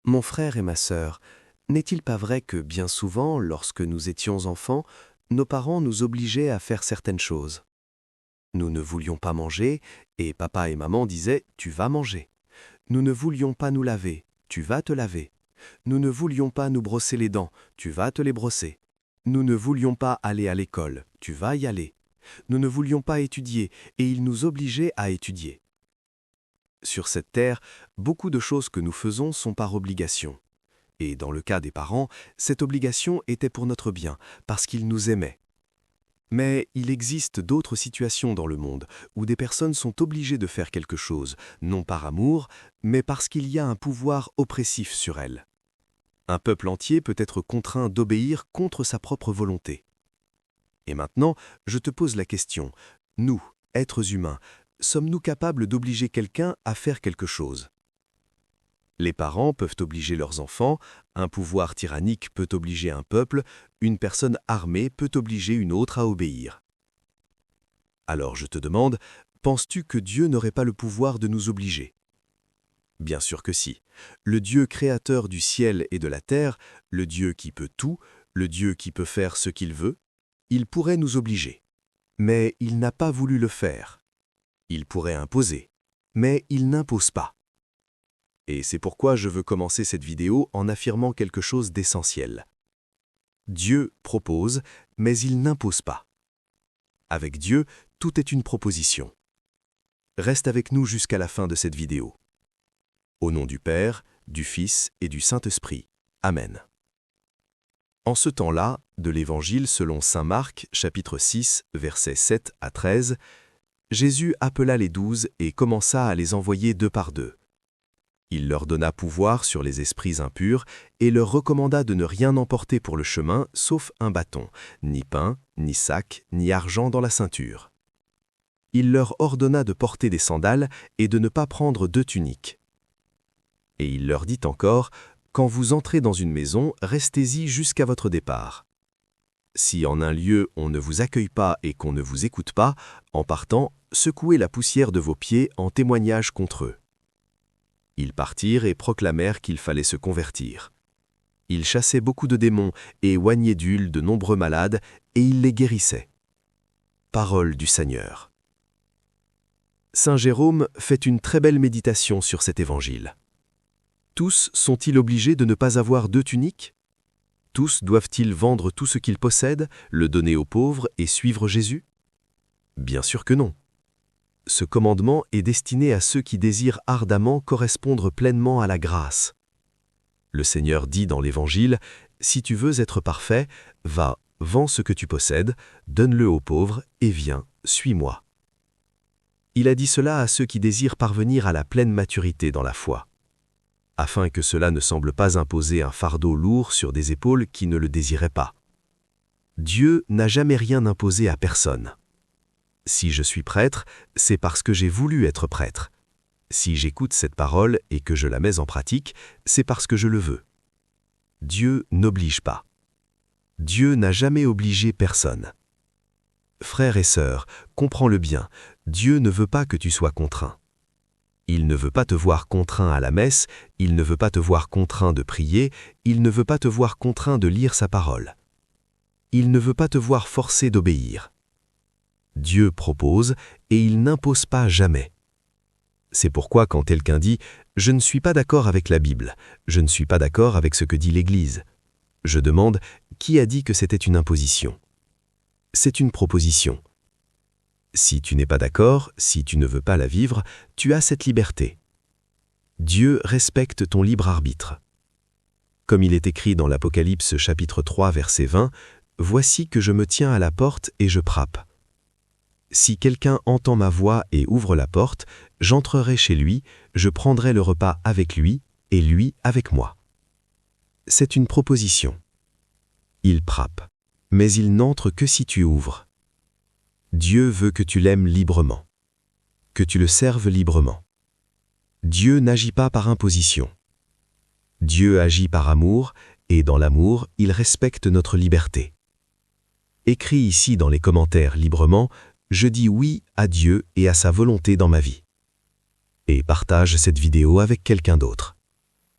Mon frère et ma sœur, n'est-il pas vrai que bien souvent, lorsque nous étions enfants, nos parents nous obligeaient à faire certaines choses? Nous ne voulions pas manger, et papa et maman disaient « tu vas manger ». Nous ne voulions pas nous laver, tu vas te laver. Nous ne voulions pas nous brosser les dents, tu vas te les brosser. Nous ne voulions pas aller à l'école, tu vas y aller. Nous ne voulions pas étudier, et ils nous obligeaient à étudier. Sur cette terre, beaucoup de choses que nous faisons sont par obligation. Et dans le cas des parents, cette obligation était pour notre bien, parce qu'ils nous aimaient. Mais il existe d'autres situations dans le monde où des personnes sont obligées de faire quelque chose, non par amour, mais parce qu'il y a un pouvoir oppressif sur elles. Un peuple entier peut être contraint d'obéir contre sa propre volonté. Et maintenant, je te pose la question, nous, êtres humains, sommes-nous capables d'obliger quelqu'un à faire quelque chose? Les parents peuvent obliger leurs enfants, un pouvoir tyrannique peut obliger un peuple, une personne armée peut obliger une autre à obéir. Alors je te demande, penses-tu que Dieu n'aurait pas le pouvoir de nous obliger? Bien sûr que si. Le Dieu créateur du ciel et de la terre, le Dieu qui peut tout, le Dieu qui peut faire ce qu'il veut, il pourrait nous obliger. Mais il n'a pas voulu le faire. Il pourrait imposer, mais il n'impose pas. Et c'est pourquoi je veux commencer cette vidéo en affirmant quelque chose d'essentiel. Dieu propose, mais il n'impose pas. Avec Dieu, tout est une proposition. Reste avec nous jusqu'à la fin de cette vidéo. Au nom du Père, du Fils et du Saint-Esprit. Amen. En ce temps-là, de l'Évangile selon saint Marc, chapitre 6, versets 7 à 13, Jésus appela les 12 et commença à les envoyer deux par deux. Il leur donna pouvoir sur les esprits impurs et leur recommanda de ne rien emporter pour le chemin sauf un bâton, ni pain, ni sac, ni argent dans la ceinture. Il leur ordonna de porter des sandales et de ne pas prendre 2 tuniques. Et il leur dit encore, « Quand vous entrez dans une maison, restez-y jusqu'à votre départ. Si en un lieu on ne vous accueille pas et qu'on ne vous écoute pas, en partant, secouez la poussière de vos pieds en témoignage contre eux. » Ils partirent et proclamèrent qu'il fallait se convertir. Ils chassaient beaucoup de démons et oignaient d'huile de nombreux malades, et ils les guérissaient. Parole du Seigneur. Saint Jérôme fait une très belle méditation sur cet évangile. Tous sont-ils obligés de ne pas avoir 2 tuniques? Tous doivent-ils vendre tout ce qu'ils possèdent, le donner aux pauvres et suivre Jésus? Bien sûr que non. Ce commandement est destiné à ceux qui désirent ardemment correspondre pleinement à la grâce. Le Seigneur dit dans l'Évangile, « Si tu veux être parfait, va, vends ce que tu possèdes, donne-le aux pauvres et viens, suis-moi. » Il a dit cela à ceux qui désirent parvenir à la pleine maturité dans la foi, afin que cela ne semble pas imposer un fardeau lourd sur des épaules qui ne le désiraient pas. Dieu n'a jamais rien imposé à personne. Si je suis prêtre, c'est parce que j'ai voulu être prêtre. Si j'écoute cette parole et que je la mets en pratique, c'est parce que je le veux. Dieu n'oblige pas. Dieu n'a jamais obligé personne. Frères et sœurs, comprends-le bien, Dieu ne veut pas que tu sois contraint. Il ne veut pas te voir contraint à la messe, il ne veut pas te voir contraint de prier, il ne veut pas te voir contraint de lire sa parole. Il ne veut pas te voir forcé d'obéir. Dieu propose et il n'impose pas jamais. C'est pourquoi quand quelqu'un dit « Je ne suis pas d'accord avec la Bible, je ne suis pas d'accord avec ce que dit l'Église », je demande « Qui a dit que c'était une imposition ?» C'est une proposition. Si tu n'es pas d'accord, si tu ne veux pas la vivre, tu as cette liberté. Dieu respecte ton libre arbitre. Comme il est écrit dans l'Apocalypse chapitre 3 verset 20, « Voici que je me tiens à la porte et je frappe. Si quelqu'un entend ma voix et ouvre la porte, j'entrerai chez lui, je prendrai le repas avec lui et lui avec moi. » C'est une proposition. Il frappe, mais il n'entre que si tu ouvres. Dieu veut que tu l'aimes librement, que tu le serves librement. Dieu n'agit pas par imposition. Dieu agit par amour, et dans l'amour, il respecte notre liberté. Écris ici dans les commentaires librement, je dis oui à Dieu et à sa volonté dans ma vie. Et partage cette vidéo avec quelqu'un d'autre.